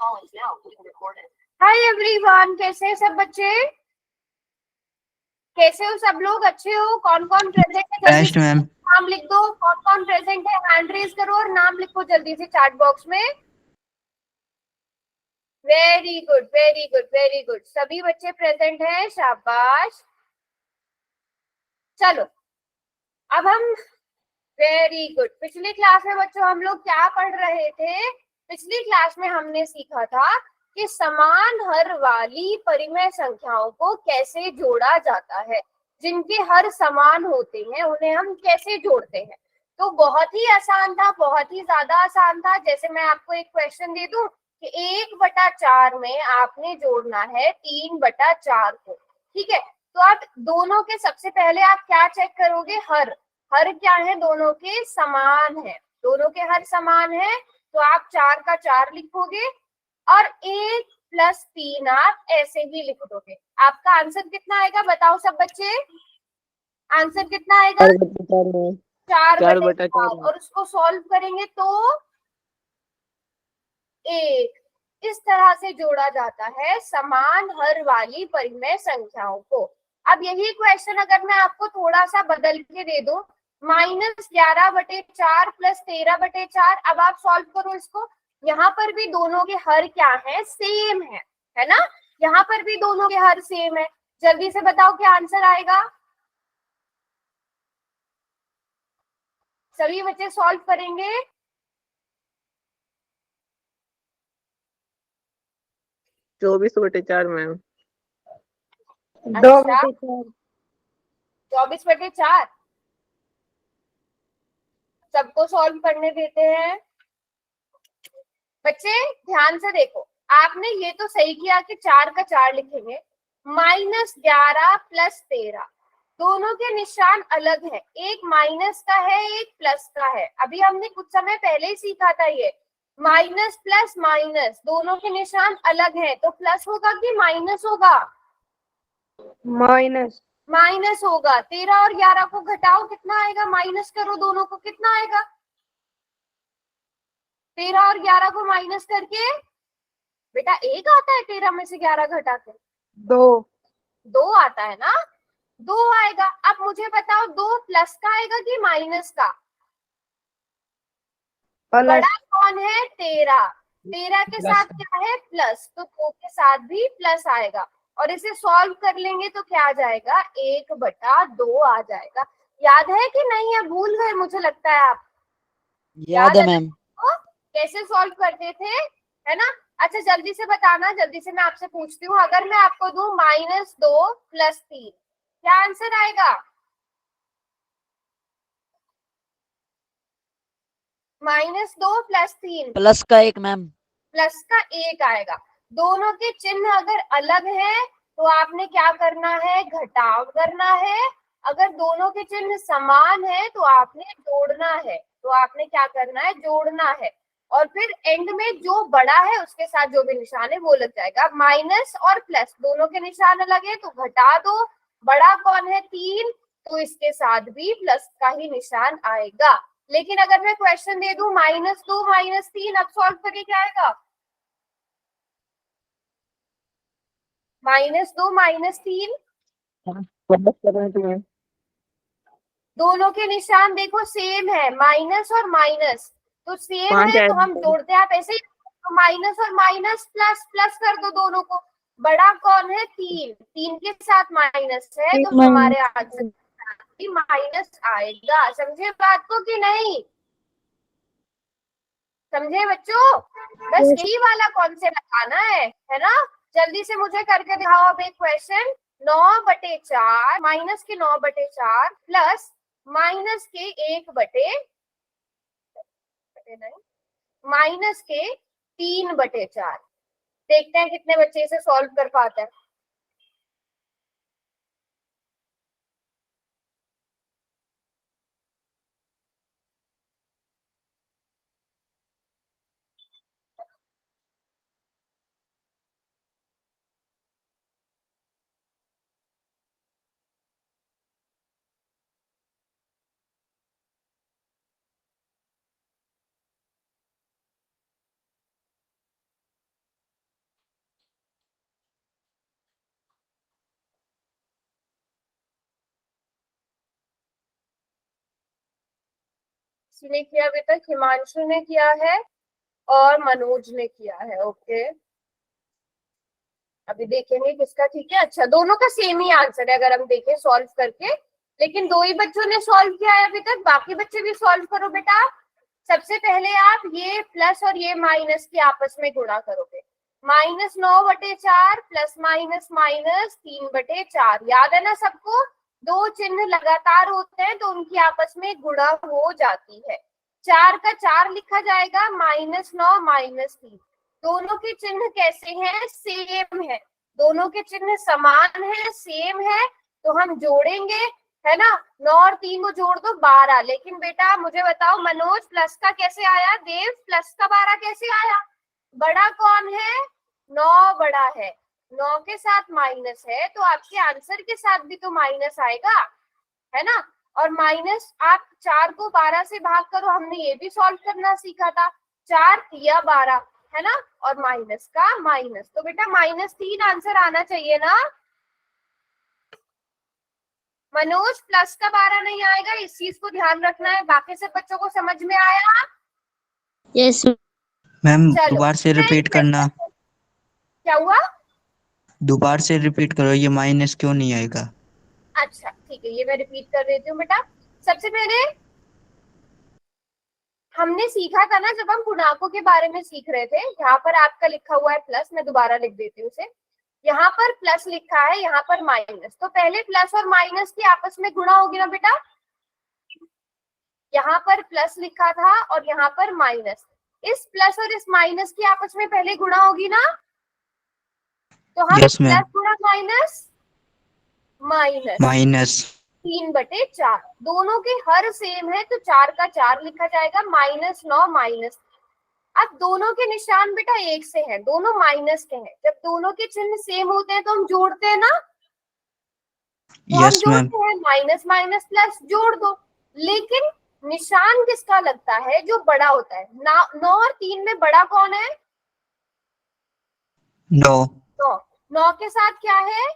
Hi everyone, कैसे हैं सब बच्चे? कैसे हो सब लोग? अच्छे हो? कौन कौन प्रेजेंट है जल्दी बेस्ट मैम। नाम लिख दो। कौन कौन प्रेजेंट है हैंड रेज करो और नाम लिखो जल्दी से चैट बॉक्स में। Very good very good very good, सभी बच्चे प्रेजेंट हैं, शाबाश। चलो अब हम, वेरी गुड। पिछली क्लास में बच्चों हम लोग क्या पढ़ रहे थे? पिछली क्लास में हमने सीखा था कि समान हर वाली परिमेय संख्याओं को कैसे जोड़ा जाता है। जिनके हर समान होते हैं उन्हें हम कैसे जोड़ते हैं। तो बहुत ही आसान था, बहुत ही ज्यादा आसान था। जैसे मैं आपको एक क्वेश्चन दे दूं कि 1/4 में आपने जोड़ना है 3/4 को, ठीक है? तो आप दोनों के सबसे पहले आप क्या चेक करोगे? हर हर क्या है? दोनों के समान है, दोनों के हर समान है। तो आप 4 का 4 लिखोगे और 1+3 आप ऐसे ही लिख दोगे। आपका आंसर कितना आएगा बताओ सब बच्चे? आंसर कितना आएगा? 4/4 में। 4/4। 4/4 और उसको सॉल्व करेंगे तो 1। इस तरह से जोड़ा जाता है समान हर वाली परिमेय संख्याओं को। अब यही क्वेश्चन अगर मैं आपको थोड़ा सा बदल के दे दूं, -11/4 + 13/4, अब आप सॉल्व करो इसको। यहाँ पर भी दोनों के हर क्या है? सेम है ना? यहाँ पर भी दोनों के हर सेम है। जल्दी से बताओ क्या आंसर आएगा? सभी बच्चे सॉल्व करेंगे? 24/4 मैम। अच्छा, 2/4। 24/4। सबको सॉल्व करने देते हैं। बच्चे ध्यान से देखो, आपने ये तो सही किया कि 4 का 4 लिखेंगे। -11 + 13 दोनों के निशान अलग है, एक माइनस का है एक प्लस का है। अभी हमने कुछ समय पहले ही सीखा था ये। माइनस प्लस माइनस दोनों के निशान अलग है, तो प्लस होगा कि माइनस होगा? माइनस। माइनस होगा। 13 और 11 को घटाओ, कितना आएगा? माइनस करो दोनों को, कितना आएगा? 13 और 11 को माइनस करके बेटा 1 आता है, 13 में से 11 घटा के 2। 2 आता है ना? 2 आएगा। अब मुझे बताओ 2 प्लस का आएगा कि माइनस का? प्लस। बड़ा कौन है? 13। 13 के प्लस। साथ क्या है? प्लस, तो 2 के साथ भी प्लस आएगा। और इसे सॉल्व कर लेंगे तो क्या आ जाएगा? 1/2 आ जाएगा। याद है कि नहीं? है भूल गए मुझे लगता है आप। याद याद है है मैम। ना? कैसे सॉल्व करते थे, है ना? अच्छा जल्दी से बताना, जल्दी से मैं आपसे पूछती हूँ, अगर मैं आपको दूं -2 + 3, क्या आंसर आएगा? -2 + 3 प्लस का 1 मैम। प्लस का 1 आएगा। दोनों के चिन्ह अगर अलग है तो आपने क्या करना है? घटाव करना है। अगर दोनों के चिन्ह समान है तो आपने जोड़ना है, तो आपने क्या करना है? जोड़ना है। और फिर एंड में जो बड़ा है उसके साथ जो भी निशान है वो लग जाएगा। माइनस और प्लस दोनों के निशान अलग है तो घटा दो। बड़ा कौन है? 3, तो इसके साथ भी प्लस का ही निशान आएगा। लेकिन अगर मैं क्वेश्चन दे दूं -2 -3, अब सॉल्व करके क्या आएगा? -2 -3 प्लस करना चाहिए। दोनों के निशान देखो सेम है, माइनस और माइनस तो सेम 5 है, तो हम ऐड। जोड़ते हैं। आप ऐसे ही तो माइनस और माइनस प्लस प्लस कर दो दोनों को। बड़ा कौन है? 3, 3 के साथ माइनस है तो हमारे आंसर भी माइनस आएगा। समझे बात को कि नहीं? समझे बच्चों? बस यही वाला कॉन्सेप्ट लगाना है ना? जल्दी से मुझे करके दिखाओ अब एक क्वेश्चन। 9/4 माइनस के 9/4 प्लस माइनस के 1/9 माइनस के 3/4। देखते हैं कितने बच्चे इसे सॉल्व कर पाते हैं। किसने किया अभी तक? हिमांशु ने किया है और मनोज ने किया है। ओके, अभी देखेंगे किसका ठीक है। अच्छा, दोनों का सेम ही आंसर है अगर हम देखें सॉल्व करके, लेकिन 2 ही बच्चों ने सॉल्व किया है अभी तक, बाकी बच्चे भी सॉल्व करो बेटा। सबसे पहले आप ये प्लस और ये माइनस के आपस में गुणा करोगे। -9/4 प्लस माइनस माइनस 3/4, याद है ना सबको? दो चिन्ह लगातार होते हैं तो उनकी आपस में गुणा हो जाती है। 4 का 4 लिखा जाएगा, -9 -3। दोनों के चिन्ह कैसे हैं? सेम है, दोनों के चिन्ह समान है, सेम है, तो हम जोड़ेंगे, है ना। 9 और 3 को जोड़ दो 12। लेकिन बेटा मुझे बताओ मनोज, प्लस का कैसे आया? देव, प्लस का 12 कैसे आया? बड़ा कौन है? 9 बड़ा है, 9 के साथ माइनस है तो आपके आंसर के साथ भी तो माइनस आएगा, है ना। और माइनस, आप 4 को 12 से भाग करो, हमने ये भी सॉल्व करना सीखा था। 4 या 12, है ना, और माइनस का माइनस, तो बेटा -3 आंसर आना चाहिए ना। मनोज, प्लस का 12 नहीं आएगा, इस चीज को ध्यान रखना है। बाकी सब बच्चों को समझ में आया? यस मैम चलो, दोबारा से रिपीट करना। क्या हुआ? दोबारा से रिपीट करो, ये माइनस क्यों नहीं आएगा? अच्छा ठीक है, ये मैं रिपीट कर देती हूँ बेटा। सबसे पहले हमने सीखा था ना, जब हम गुणाकों के बारे में सीख रहे थे, यहाँ पर आपका लिखा हुआ है प्लस, मैं दोबारा लिख देती हूँ उसे। यहाँ पर प्लस लिखा है, यहाँ पर माइनस, तो पहले प्लस और माइनस की आपस में गुणा होगी ना बेटा। यहाँ पर प्लस लिखा था और यहाँ पर माइनस, इस प्लस और इस माइनस की आपस में पहले गुणा होगी ना। तो हम यस मैम। प्लस गुणा माइनस माइनस माइनस 3/4, दोनों के हर सेम है तो 4 का 4 लिखा जाएगा, -9 माइनस। अब दोनों के निशान बेटा एक से हैं, दोनों माइनस के हैं। जब दोनों के चिन्ह सेम होते हैं तो हम जोड़ते हैं ना, तो हम यस मैम। जोड़ते हैं, माइनस माइनस प्लस जोड़ दो। लेकिन निशान किसका लगता है? जो बड़ा होता है। 9 और 3 में बड़ा कौन है? 9 9। 9 के साथ क्या है?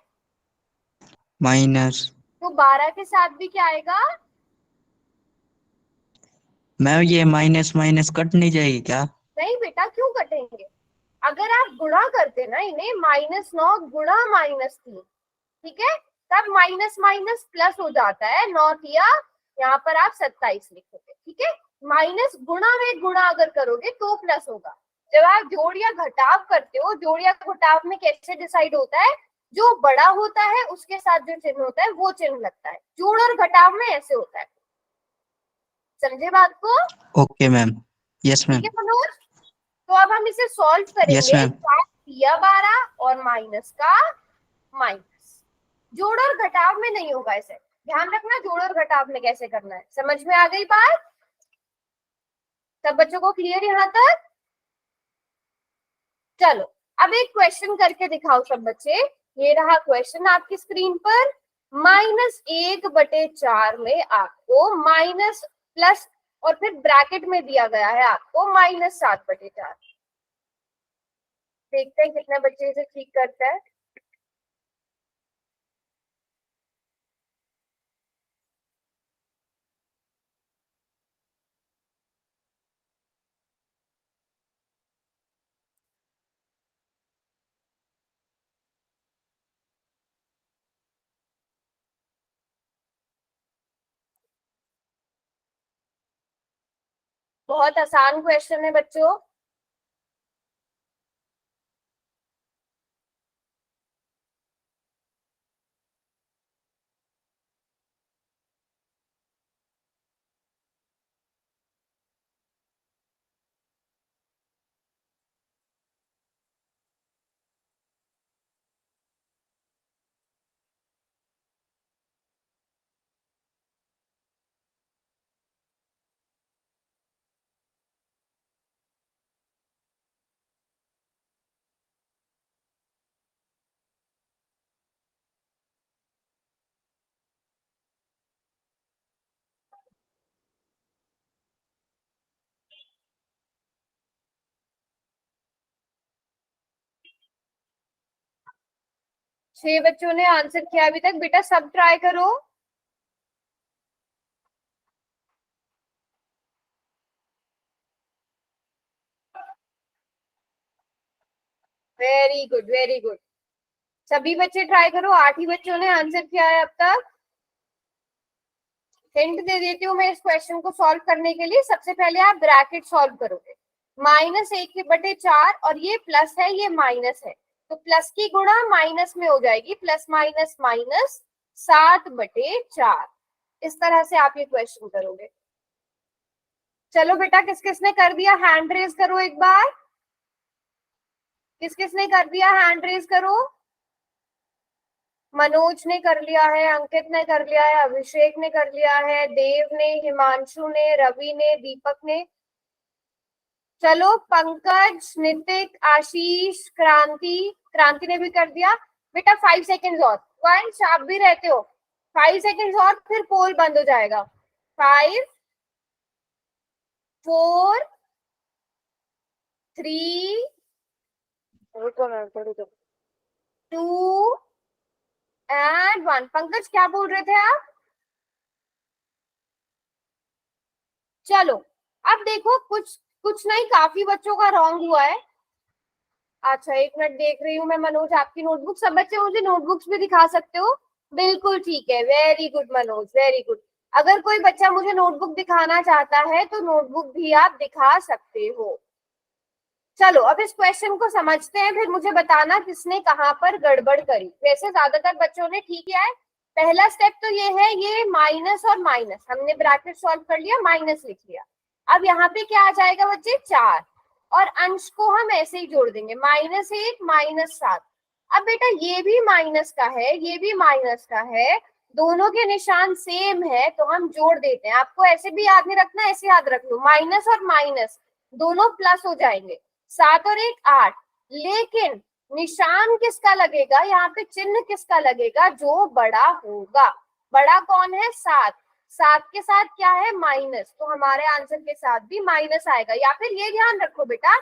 माइनस। तो 12 के साथ भी क्या आएगा? मैम ये माइनस माइनस कट नहीं जाएगी क्या? नहीं बेटा, क्यों कटेंगे? अगर आप गुणा करते ना इन्हें, -9 गुणा -3, ठीक है, तब माइनस माइनस प्लस हो जाता है। 9 या यहाँ पर आप 27 लिखोगे, ठीक है। माइनस गुणा में गुणा अगर करोगे तो प्लस होगा। जब आप जोड़ या घटाव करते हो, जोड़ या घटाव में कैसे डिसाइड होता है? जो बड़ा होता है उसके साथ जो चिन्ह होता है वो चिन्ह लगता है। जोड़ और घटाव में ऐसे होता है, समझे बात को? Okay ma'am. यस ठीक मैम। है मनोज, तो अब हम इसे सॉल्व यस करेंगे। मैम। 7 या 12 और माइनस का माइनस, जोड़ और घटाव में नहीं होगा ऐसे, ध्यान रखना। जोड़ और घटाव में कैसे करना है, समझ में आ गई बात? सब बच्चों को क्लियर यहाँ तक? चलो, अब एक क्वेश्चन करके दिखाओ सब बच्चे। ये रहा क्वेश्चन आपकी स्क्रीन पर। -1/4 में आपको माइनस प्लस और फिर ब्रैकेट में दिया गया है आपको -7/4। देखते हैं कितने बच्चे इसे ठीक करते हैं। बहुत आसान क्वेश्चन है बच्चों। छह बच्चों ने आंसर किया अभी तक, बेटा सब ट्राई करो। Very good very good. सभी बच्चे ट्राई करो, 8 ही बच्चों ने आंसर किया है अब तक। हिंट दे देती हूँ मैं इस क्वेश्चन को सॉल्व करने के लिए। सबसे पहले आप ब्रैकेट सॉल्व करोगे, -1/4 और ये प्लस है ये माइनस है, तो प्लस की गुणा माइनस में हो जाएगी, प्लस माइनस माइनस 7/4। इस तरह से आप ये क्वेश्चन करोगे। चलो बेटा, किस किसने कर दिया हैंड रेज करो एक बार। किस किसने कर दिया हैंड रेज करो। मनोज ने कर लिया है, अंकित ने कर लिया है, अभिषेक ने कर लिया है, देव ने, हिमांशु ने, रवि ने, दीपक ने। चलो पंकज, नितिक, आशीष, क्रांति ने भी कर दिया। बेटा 5 सेकेंड्स और, वंश आप भी रहते हो, 5 सेकेंड्स और फिर पोल बंद हो जाएगा। 5 4 3 2 एंड 1। पंकज क्या बोल रहे थे आप। चलो अब देखो, कुछ कुछ नहीं, काफी बच्चों का रॉन्ग हुआ है। अच्छा एक मिनट देख रही हूँ मैं मनोज आपकी नोटबुक। सब बच्चे मुझे नोटबुक्स भी दिखा सकते हो। बिल्कुल ठीक है, very good Manoj, very good. अगर कोई बच्चा मुझे नोटबुक दिखाना चाहता है तो नोटबुक भी आप दिखा सकते हो। चलो अब इस क्वेश्चन को समझते हैं, फिर मुझे बताना किसने कहाँ पर गड़बड़ करी। वैसे ज्यादातर बच्चों ने ठीक किया है। पहला स्टेप तो ये है, ये माइनस और माइनस हमने ब्रैकेट सॉल्व कर लिया, माइनस लिख लिया। अब यहाँ पे क्या आ जाएगा बच्चे, 4, और अंश को हम ऐसे ही जोड़ देंगे, -1 -7। अब बेटा ये भी माइनस का है, ये भी माइनस का है, दोनों के निशान सेम है तो हम जोड़ देते हैं। आपको ऐसे भी याद नहीं रखना, ऐसे याद रख लो, माइनस और माइनस दोनों प्लस हो जाएंगे, 7 और 1 8। लेकिन निशान किसका लगेगा यहाँ पे, चिन्ह किसका लगेगा, जो बड़ा होगा। बड़ा कौन है, 7। 7 के साथ क्या है, माइनस, तो हमारे आंसर के साथ भी माइनस आएगा। या फिर ये ध्यान रखो बेटा,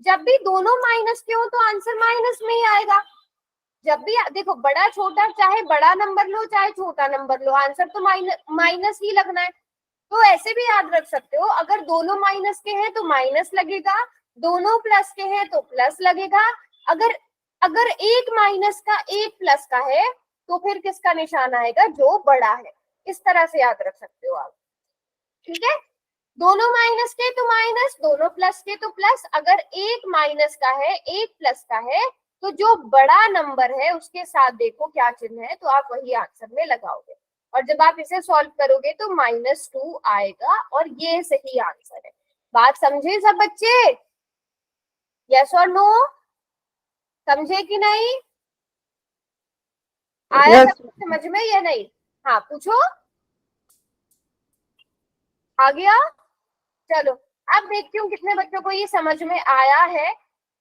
जब भी दोनों माइनस के हो तो आंसर माइनस में ही आएगा। जब भी देखो, बड़ा छोटा, चाहे बड़ा नंबर लो चाहे छोटा नंबर लो, आंसर तो माइनस ही लगना है। तो ऐसे भी याद रख सकते हो, अगर दोनों माइनस के हैं तो माइनस लगेगा, दोनों प्लस के हैं तो प्लस लगेगा। अगर अगर एक माइनस का एक प्लस का है तो फिर किसका निशान आएगा, जो बड़ा है। इस तरह से याद रख सकते हो आप, ठीक है। दोनों माइनस के तो माइनस, दोनों प्लस के तो प्लस। अगर एक माइनस का है एक प्लस का है तो जो बड़ा नंबर है उसके साथ देखो क्या चिन्ह है, तो आप वही आंसर में लगाओगे। और जब आप इसे सॉल्व करोगे तो -2 आएगा और ये सही आंसर है। बात समझे सब बच्चे, यस और नो, समझे कि नहीं, आया Yes. सब समझ में या नहीं। हाँ पूछो, आ गया। चलो अब देखती हूँ कितने बच्चों को ये समझ में आया है।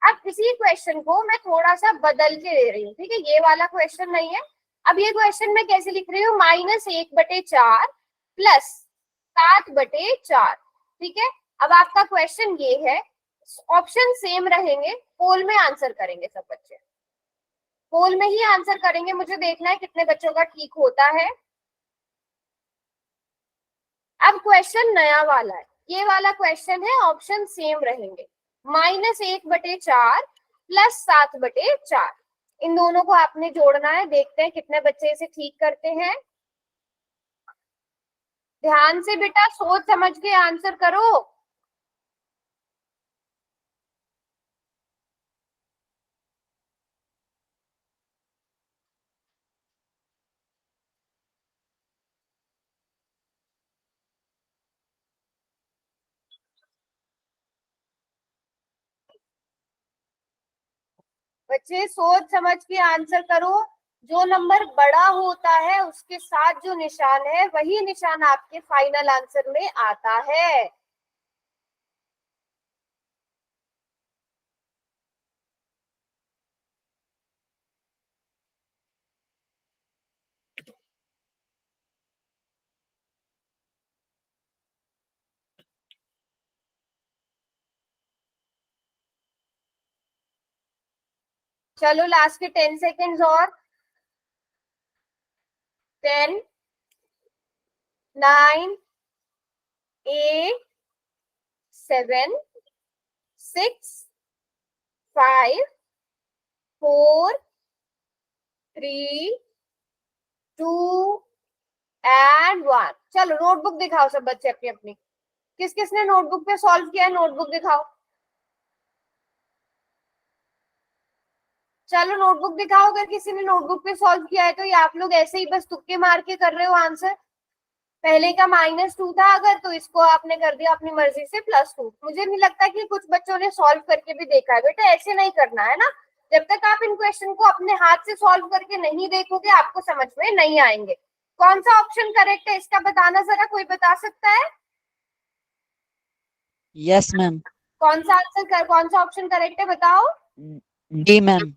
अब इसी क्वेश्चन को मैं थोड़ा सा बदल के दे रही हूँ, ठीक है, ये वाला क्वेश्चन नहीं है। अब ये क्वेश्चन मैं कैसे लिख रही हूँ, -1/4 प्लस 7/4, ठीक है। अब आपका क्वेश्चन ये है, ऑप्शन सेम रहेंगे, पोल में आंसर करेंगे सब बच्चे, पोल में ही आंसर करेंगे। मुझे देखना है कितने बच्चों का ठीक होता है। अब क्वेश्चन नया वाला है, ये वाला क्वेश्चन है, ऑप्शन सेम रहेंगे, -1/4 प्लस 7/4। इन दोनों को आपने जोड़ना है। देखते हैं कितने बच्चे इसे ठीक करते हैं। ध्यान से बेटा सोच समझ के आंसर करो। बच्चे सोच समझ के आंसर करो। जो नंबर बड़ा होता है उसके साथ जो निशान है वही निशान आपके फाइनल आंसर में आता है। चलो लास्ट के 10 सेकेंड्स और, 10 9 8 7 6 5 4 3 2 एंड 1। चलो नोटबुक दिखाओ सब बच्चे अपनी अपनी। किस किसने नोटबुक पे सॉल्व किया है, नोटबुक दिखाओ। चलो नोटबुक दिखाओ अगर किसी ने नोटबुक पे सॉल्व किया है तो। ये आप लोग ऐसे ही बस तुक्के मार के कर रहे हो आंसर। पहले का -2 था अगर, तो इसको आपने कर दिया अपनी मर्जी से +2। मुझे नहीं लगता कि कुछ बच्चों ने सॉल्व करके भी देखा है। बेटा ऐसे नहीं करना है ना, जब तक आप इन क्वेश्चन को अपने हाथ से सॉल्व करके नहीं देखोगे आपको समझ में नहीं आएंगे। कौन सा ऑप्शन करेक्ट है इसका बताना जरा, कोई बता सकता है? Yes ma'am. कौन सा आंसर कौन सा ऑप्शन करेक्ट है बताओ। D ma'am.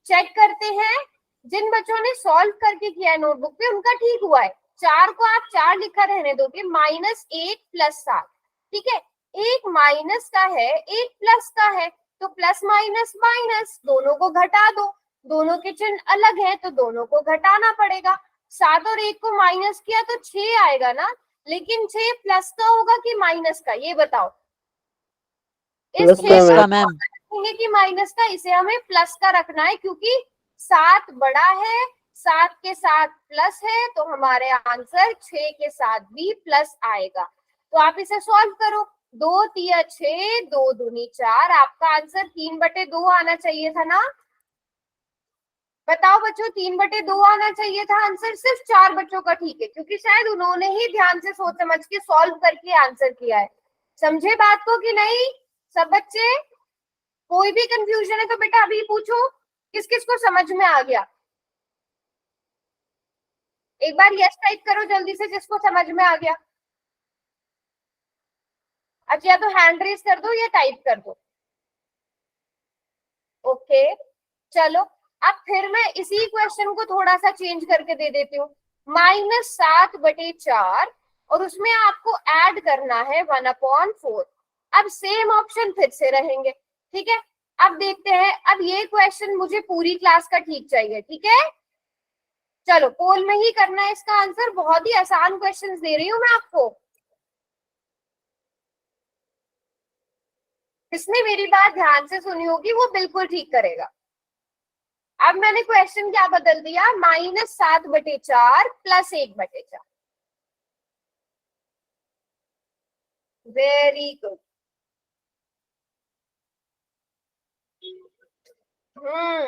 चेक करते हैं। जिन बच्चों ने सॉल्व करके किया है नोटबुक पे उनका ठीक हुआ है। 4 को आप 4 लिखा रहने दोगे, -1 +7। ठीक है, एक माइनस का है एक प्लस का है, तो प्लस माइनस माइनस दोनों को घटा दो। दोनों के चिन्ह अलग है तो दोनों को घटाना पड़ेगा। 7 और 1 को माइनस किया तो 6 आएगा ना, लेकिन 6 प्लस का होगा कि माइनस का, ये बताओ। इस प्लस 6 का प्लस मैम। का मैम। रखेंगे कि माइनस का, इसे हमें प्लस का रखना है क्योंकि 7 बड़ा है, 7 के साथ प्लस है तो हमारे आंसर 6 के साथ भी प्लस आएगा। तो आप इसे सॉल्व करो। 2 तिया 6, 2 दूनी 4, आपका आंसर 3/2 आना चाहिए था ना। बताओ बच्चों, 3/2 आना चाहिए था आंसर। सिर्फ 4 बच्चों का ठीक है क्योंकि शायद उन्होंने ही ध्यान से सोच समझ के सॉल्व करके आंसर किया है। समझे बात को कि नहीं सब बच्चे? कोई भी कंफ्यूजन है तो बेटा अभी पूछो। किस किस को समझ में आ गया? एक बार यस टाइप करो जल्दी से जिसको समझ में आ गया। अच्छा, या तो हैंड रेज कर दो या टाइप कर दो। ओके चलो, अब फिर मैं इसी क्वेश्चन को थोड़ा सा चेंज करके दे देती हूँ। -7/4 और उसमें आपको ऐड करना है 1/4। अब सेम ऑप्शन फिर से रहेंगे। ठीक है, अब देखते हैं। अब ये क्वेश्चन मुझे पूरी क्लास का ठीक चाहिए, ठीक है। चलो पोल में ही करना है इसका आंसर। बहुत ही आसान क्वेश्चंस दे रही हूँ मैं आपको। जिसने मेरी बात ध्यान से सुनी होगी वो बिल्कुल ठीक करेगा। अब मैंने क्वेश्चन क्या बदल दिया, -7/4 +1/4। Very good.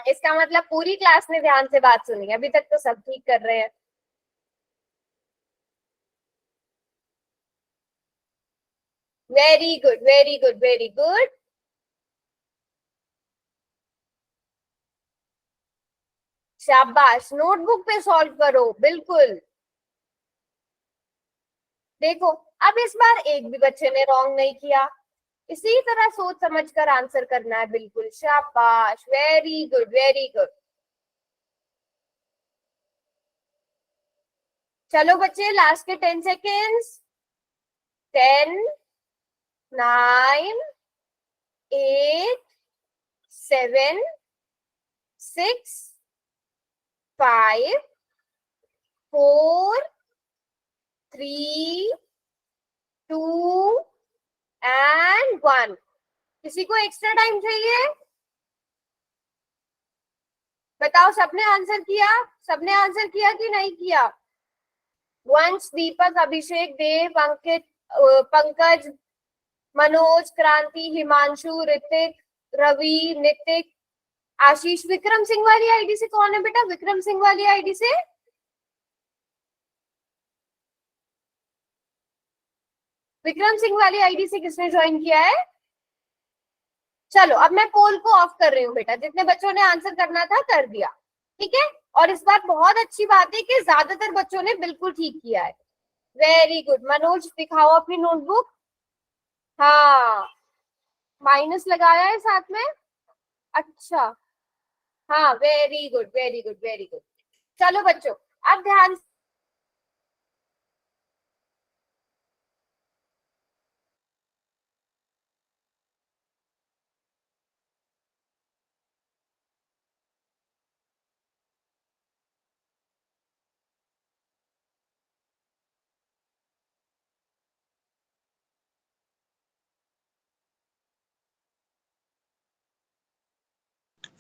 इसका मतलब पूरी क्लास ने ध्यान से बात सुनी। अभी तक तो सब ठीक कर रहे हैं। Very good very good very good. शाबाश, नोटबुक पे सॉल्व करो बिल्कुल। देखो, अब इस बार एक भी बच्चे ने रॉन्ग नहीं किया। इसी तरह सोच समझ कर आंसर करना है बिल्कुल। शाबाश, वेरी गुड वेरी गुड। चलो बच्चे, लास्ट के 10 सेकेंड्स। 10 9 8 7 6 5 4 3 2 एंड 1। किसी को एक्स्ट्रा टाइम चाहिए? बताओ, सबने आंसर किया? सबने आंसर किया कि नहीं किया? वंश, दीपक, अभिषेक, देव, अंकित, पंकज, मनोज, क्रांति, हिमांशु, ऋतिक, रवि, नितिक, आशीष। विक्रम सिंह वाली आईडी से कौन है बेटा? विक्रम सिंह वाली आईडी से विक्रम सिंह वाली आईडी से किसने ज्वाइन किया है? चलो अब मैं पोल को ऑफ कर रही हूँ बेटा। जितने बच्चों ने आंसर करना था कर दिया, ठीक है। और इस बार बहुत अच्छी बात है कि ज्यादातर बच्चों ने बिल्कुल ठीक किया है। Very good. मनोज दिखाओ अपनी नोटबुक। हाँ, माइनस लगाया है साथ में। अच्छा, हाँ, very good very good very good. चलो बच्चों, अब ध्यान।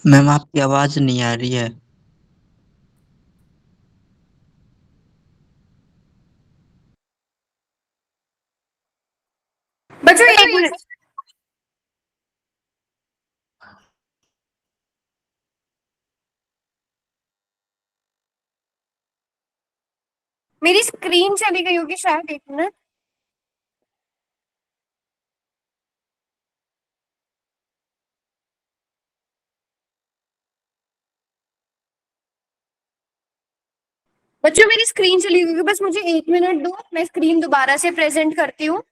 मैम आपकी आवाज नहीं आ रही है। बच्चों एक मिनट, मेरी स्क्रीन चली गई होगी शायद, एक मिनट। बच्चों मेरी स्क्रीन चली गई होगी, बस मुझे एक मिनट दो, मैं स्क्रीन दोबारा से प्रेजेंट करती हूँ।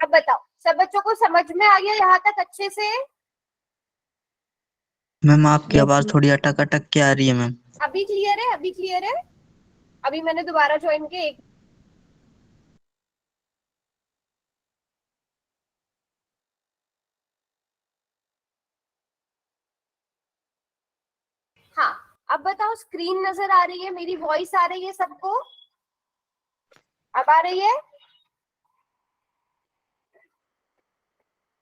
अब बताओ, सब बच्चों को समझ में आ गया यहाँ तक अच्छे से? मैम आपकी Yes, आवाज ma'am. थोड़ी अटक अटक के आ रही है मैम। अभी क्लियर है? अभी क्लियर है? अभी मैंने दोबारा ज्वाइन किया, एक हाँ। अब बताओ, स्क्रीन नजर आ रही है, मेरी वॉइस आ रही है सबको? अब आ रही है?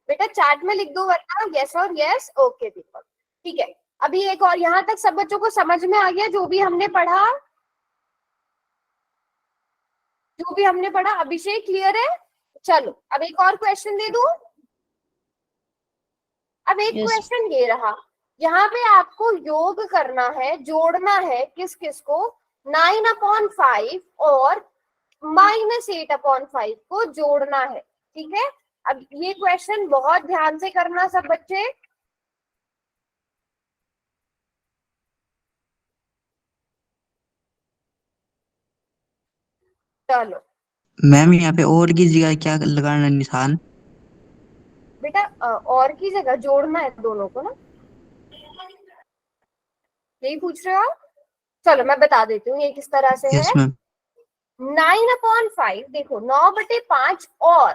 बेटा चैट में लिख दो वरना यस और यस। ओके दीपक, ठीक है। अभी एक और, यहाँ तक सब बच्चों को समझ में आ गया जो भी हमने पढ़ा? जो भी हमने पढ़ा, अभिषेक क्लियर है? चलो अब एक और क्वेश्चन दे दूं। अब एक Yes. क्वेश्चन ये रहा, यहाँ पे आपको योग करना है, जोड़ना है किस किस को, 9/5 और -8/5 को जोड़ना है, ठीक है? अब ये क्वेश्चन बहुत ध्यान से करना सब बच्चे। चलो मैम यहाँ पे और की जगह क्या लगाना निशान? बेटा, और की जगह जोड़ना है दोनों को ना, यही पूछ रहे हो आप? चलो मैं बता देती हूँ ये किस तरह से यस है। मैम। 9/5 देखो, 9/5 और,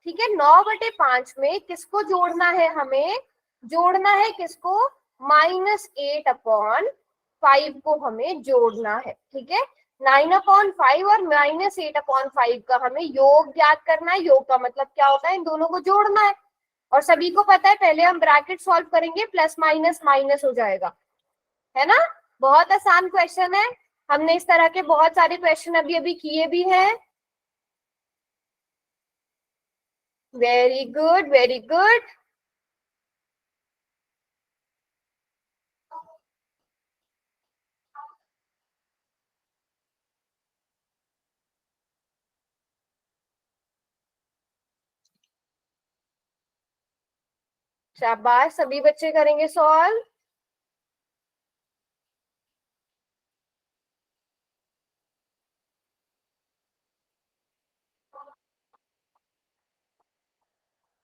ठीक है, 9/5 में किसको जोड़ना है हमें? जोड़ना है किसको? -8/5 को हमें जोड़ना है, ठीक है? 9/5 और -8/5 का हमें योग याद करना है। योग का मतलब क्या होता है? इन दोनों को जोड़ना है। और सभी को पता है, पहले हम ब्रैकेट सॉल्व करेंगे, प्लस माइनस माइनस हो जाएगा, है ना? बहुत आसान क्वेश्चन है, हमने इस तरह के बहुत सारे क्वेश्चन अभी अभी किए भी हैं। Very good, very good. शाबाश, सभी बच्चे करेंगे सॉल्व।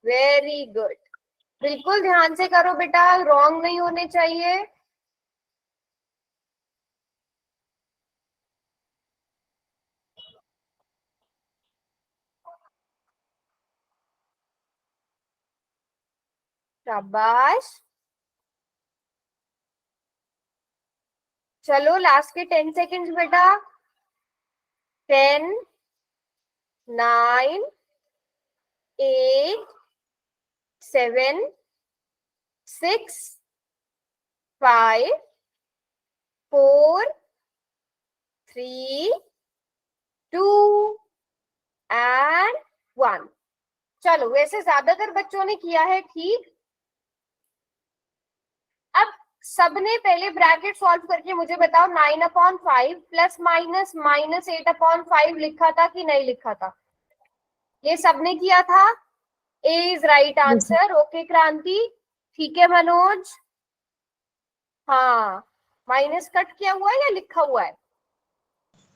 वेरी गुड, बिल्कुल ध्यान से करो बेटा, रॉन्ग नहीं होने चाहिए। शाबाश। चलो लास्ट के 10 सेकेंड्स बेटा। 10, 9, 8, 7, 6, 5, 4, 3, 2 एंड 1। चलो वैसे ज्यादातर बच्चों ने किया है, ठीक। अब सबने पहले ब्रैकेट सॉल्व करके मुझे बताओ, 9/5 प्लस माइनस -8/5 लिखा था कि नहीं लिखा था? ये सबने किया था। ए इज राइट आंसर। ओके क्रांति, ठीक है मनोज? हाँ, माइनस कट किया हुआ है या लिखा हुआ है?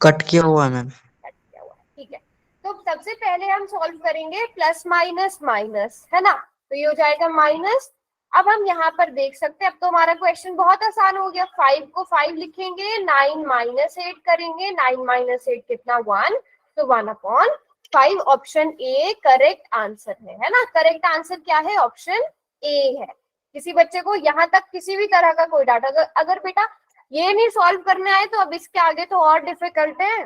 कट किया हुआ है मैम। कट किया हुआ है, ठीक है। तो सबसे पहले हम सॉल्व करेंगे प्लस माइनस माइनस, है ना? तो ये हो जाएगा माइनस। अब हम यहाँ पर देख सकते हैं, अब तो हमारा क्वेश्चन बहुत आसान हो गया। 5 को 5 लिखेंगे, 9 -8 करेंगे, 9 - 8 कितना? 1, तो 1/5 5 ऑप्शन ए करेक्ट आंसर है ना। करेक्ट आंसर क्या है? ऑप्शन ए है। किसी बच्चे को यहाँ तक किसी भी तरह का कोई डाउट अगर बेटा ये नहीं सॉल्व करने आए तो अब इसके आगे तो और डिफिकल्ट है।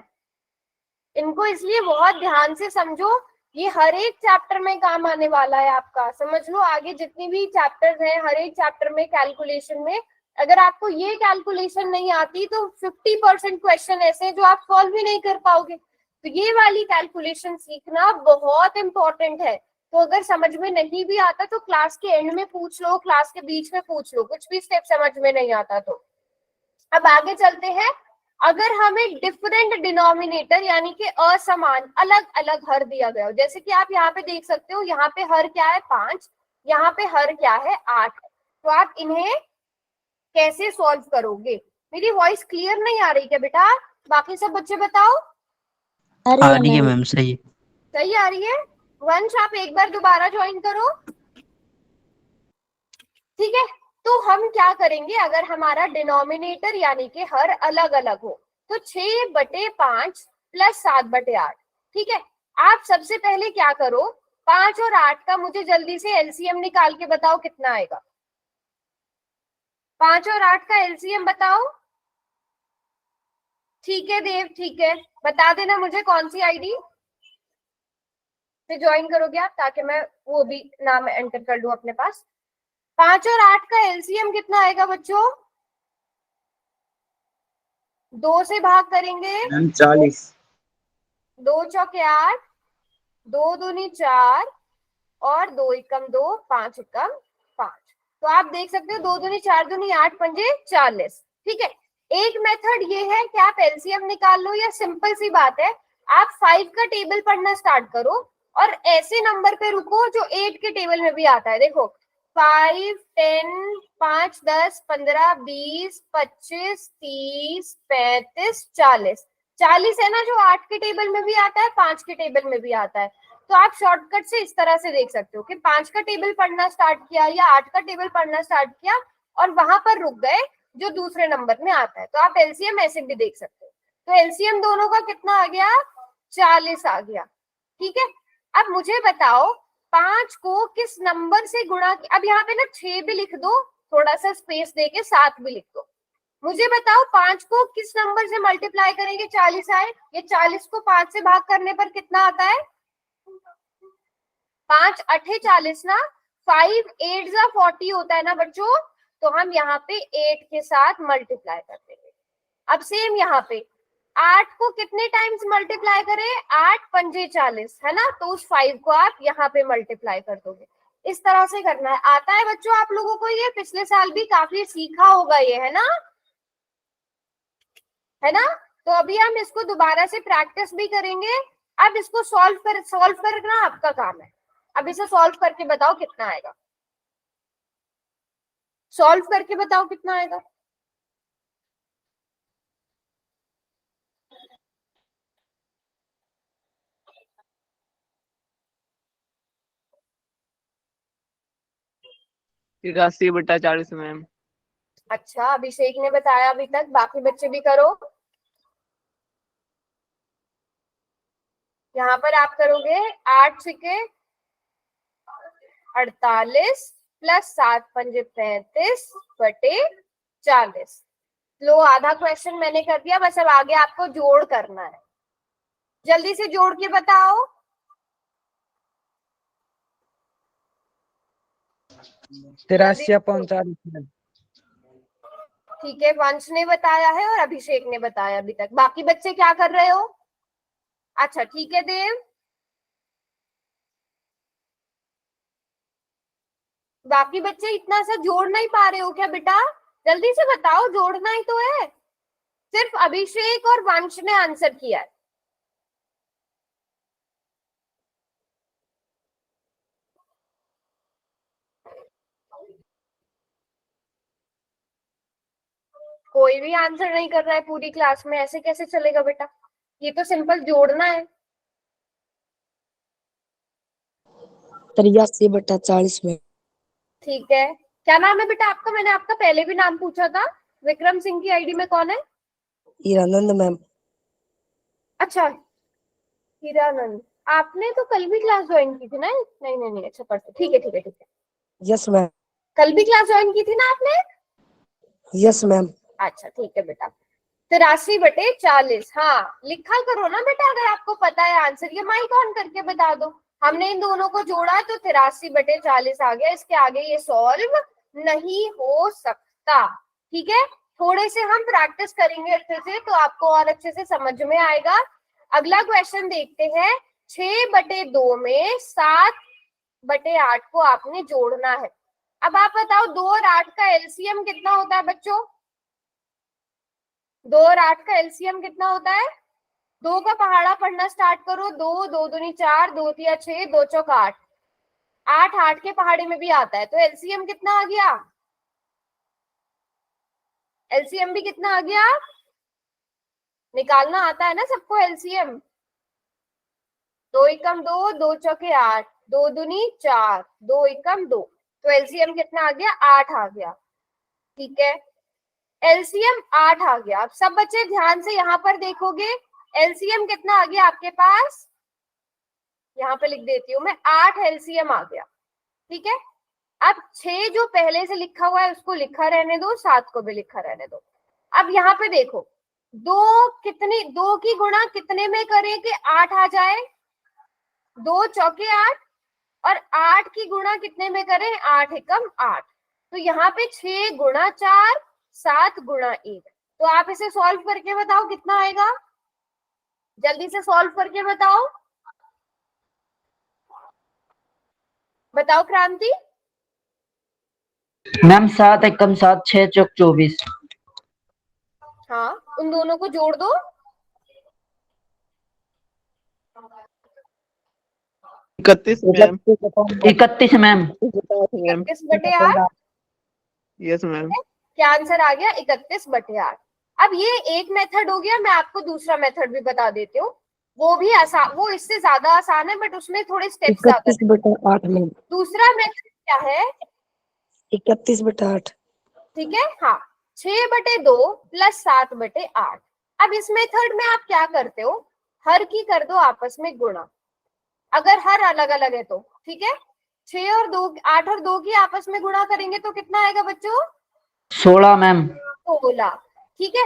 इनको इसलिए बहुत ध्यान से समझो, ये हर एक चैप्टर में काम आने वाला है आपका। समझ लो आगे जितनी भी चैप्टर्स हैं, हर एक चैप्टर में कैलकुलेशन में अगर आपको ये कैलकुलेशन नहीं आती तो 50% क्वेश्चन ऐसे हैं जो आप सॉल्व ही नहीं कर पाओगे। तो ये वाली कैलकुलेशन सीखना बहुत इंपॉर्टेंट है। तो अगर समझ में नहीं भी आता तो क्लास के एंड में पूछ लो, क्लास के बीच में पूछ लो, कुछ भी स्टेप समझ में नहीं आता तो। अब आगे चलते हैं। अगर हमें डिफरेंट डिनोमिनेटर यानी कि असमान अलग अलग हर दिया गया हो, जैसे कि आप यहाँ पे देख सकते हो, यहाँ पे हर क्या है 5, यहाँ पे हर क्या है 8, तो आप इन्हें कैसे सॉल्व करोगे? मेरी वॉइस क्लियर नहीं आ रही क्या बेटा? बाकी सब बच्चे बताओ। आ आ रही है रही है मैम। मैम, सही है। सही आ रही है। वंश आप एक बार दोबारा ज्वाइन करो, ठीक है। तो हम क्या करेंगे, अगर हमारा डिनोमिनेटर यानी कि हर अलग अलग हो तो 6/5 प्लस 7/8, ठीक है। आप सबसे पहले क्या करो, 5 और 8 का मुझे जल्दी से एलसीएम निकाल के बताओ कितना आएगा। 5 और 8 का एलसीएम बताओ। ठीक है देव, ठीक है, बता देना मुझे कौन सी आईडी से ज्वाइन करोगे आप, ताकि मैं वो भी नाम एंटर कर लूं अपने पास। 5 और 8 का एलसीएम कितना आएगा बच्चों? 2 से भाग करेंगे, 40। 2 चौके 8, 2 दूनी 4 और 2 एकम 2, 5 एकम 5। तो आप देख सकते हो 2 दूनी 4 दूनी 8 पंजे 40, ठीक है। एक मेथड ये है कि आप एलसीएम निकाल लो, या सिंपल सी बात है आप 5 का टेबल पढ़ना स्टार्ट करो और ऐसे नंबर पे रुको जो 8 के टेबल में भी आता है। देखो 5, 10, 5, 10, 15, 20, 25, 30, 35, 40। 40 है ना जो 8 के टेबल में भी आता है, 5 के टेबल में भी आता है। तो आप शॉर्टकट से इस तरह से देख सकते हो कि 5 का टेबल पढ़ना स्टार्ट किया या 8 का टेबल पढ़ना स्टार्ट किया और वहां पर रुक गए जो दूसरे नंबर में आता है। तो आप एलसीएम ऐसे भी देख सकते हो। तो एलसीएम दोनों का कितना आ गया? 40 आ गया, ठीक है। अब मुझे बताओ 5 को किस नंबर से गुणा किया? अब यहाँ पे ना 6 भी लिख दो, थोड़ा सा स्पेस देके 7 भी लिख दो। मुझे बताओ 5 को किस नंबर से मल्टीप्लाई करेंगे 40 आए? ये 40 को 5 से भाग करने पर कितना आता है? 5 8 40 ना, 5 8 40 होता है ना बच्चों। तो हम यहाँ पे 8 के साथ मल्टीप्लाई कर देंगे। अब सेम यहाँ पे 8 को कितने टाइम्स मल्टीप्लाई करें? 8 पंजे 40 है ना, तो उस 5 को आप यहाँ पे मल्टीप्लाई कर दोगे। इस तरह से करना है। आता है बच्चों आप लोगों को? ये पिछले साल भी काफी सीखा होगा ये, है ना, है ना। तो अभी हम इसको दोबारा से प्रैक्टिस भी करेंगे। अब इसको सॉल्व करना आपका काम है। अब इसे सॉल्व करके बताओ कितना आएगा। सॉल्व करके बताओ कितना आएगा। तिरासी बटा 40 मैम। अच्छा, अभिषेक ने बताया अभी तक, बाकी बच्चे भी करो। यहाँ पर आप करोगे 8 छक्के 48 प्लस 7 पंजे 35 बटे 40। लो आधा क्वेश्चन मैंने कर दिया, बस अब आगे आपको जोड़ करना है। जल्दी से जोड़ के बताओ। 83/40। ठीक है, वंश ने बताया है और अभिषेक ने बताया अभी तक। बाकी बच्चे क्या कर रहे हो? अच्छा ठीक है देव, बाकी बच्चे इतना सा जोड़ नहीं पा रहे हो क्या बेटा? जल्दी से बताओ, जोड़ना ही तो है। सिर्फ अभिषेक और वंश ने आंसर किया है। कोई भी आंसर नहीं कर रहा है पूरी क्लास में, ऐसे कैसे चलेगा बेटा? ये तो सिंपल जोड़ना है। 83/40 में। ठीक है, क्या नाम है बेटा आपका? मैंने आपका पहले भी नाम पूछा था। विक्रम सिंह की आईडी में कौन है? हीरानंद मैम। अच्छा हीरानंद, आपने तो कल भी क्लास ज्वाइन की थी ना? नहीं नहीं नहीं, अच्छा परसों, ठीक है ठीक है ठीक है। Yes ma'am. कल भी क्लास ज्वाइन की थी ना आपने? Yes ma'am. अच्छा ठीक है बेटा। 83/40, हाँ लिखा करो ना बेटा, अगर आपको पता है आंसर। ये माइक ऑन करके बता दो। हमने इन दोनों को जोड़ा तो 83/40 आ गया। इसके आगे ये सॉल्व नहीं हो सकता। ठीक है, थोड़े से हम प्रैक्टिस करेंगे अच्छे से तो आपको और अच्छे से समझ में आएगा। अगला क्वेश्चन देखते हैं। 6/2 में 7/8 को आपने जोड़ना है। अब आप बताओ 2 और 8 का एलसीएम कितना होता है बच्चों? 2 और 8 का एलसीएम कितना होता है? 2 का पहाड़ा पढ़ना स्टार्ट करो। 2 2 दूनी 4, 2 तिया 6, 2 चौक 8। 8 8 के पहाड़े में भी आता है, तो एलसीएम कितना आ गया? एलसीएम भी कितना आ गया? निकालना आता है ना सबको एलसीएम? 2 एकम 2, 2 चौके 8, 2 दूनी 4, 2 एकम 2, तो एलसीएम कितना आ गया? 8 आ गया। ठीक है, एलसीएम 8 आ गया। अब सब बच्चे ध्यान से यहाँ पर देखोगे, एलसीएम कितना आ गया आपके पास? यहाँ पे लिख देती हूँ मैं, 8 एलसीएम आ गया। ठीक है, अब 6 जो पहले से लिखा हुआ है उसको लिखा रहने दो, 7 को भी लिखा रहने दो। अब यहाँ पे देखो, 2 की गुणा कितने में करें कि 8 आ जाए? 2 चौके 8, और 8 की गुणा कितने में करें? 8 एकम 8। तो यहाँ पे 6 गुणा 4, 7 गुणा 1। तो आप इसे सॉल्व करके बताओ कितना आएगा? जल्दी से सॉल्व करके बताओ। बताओ क्रांति। मैम 7 एकम 7, 6 चौक 24। हाँ, उन दोनों को जोड़ दो। 31 मैम। 31 मैम। 31/8। Yes ma'am. क्या आंसर आ गया? 31/8। अब ये एक मेथड हो गया, मैं आपको दूसरा मेथड भी बता देती हूँ। वो भी आसान, वो इससे ज्यादा आसान है, बट उसमें थोड़े स्टेप्स ज्यादा। 31/8 में। दूसरा मेथड क्या है? 31/8। ठीक है, हाँ, 6/2 प्लस 7/8। अब इस मेथड में आप क्या करते हो? हर की कर दो आपस में गुणा, अगर हर अलग अलग है तो। ठीक है, 6 और 2, 8 और 2 की आपस में गुणा करेंगे तो कितना आएगा बच्चों? 16 मैम। 16। ठीक है,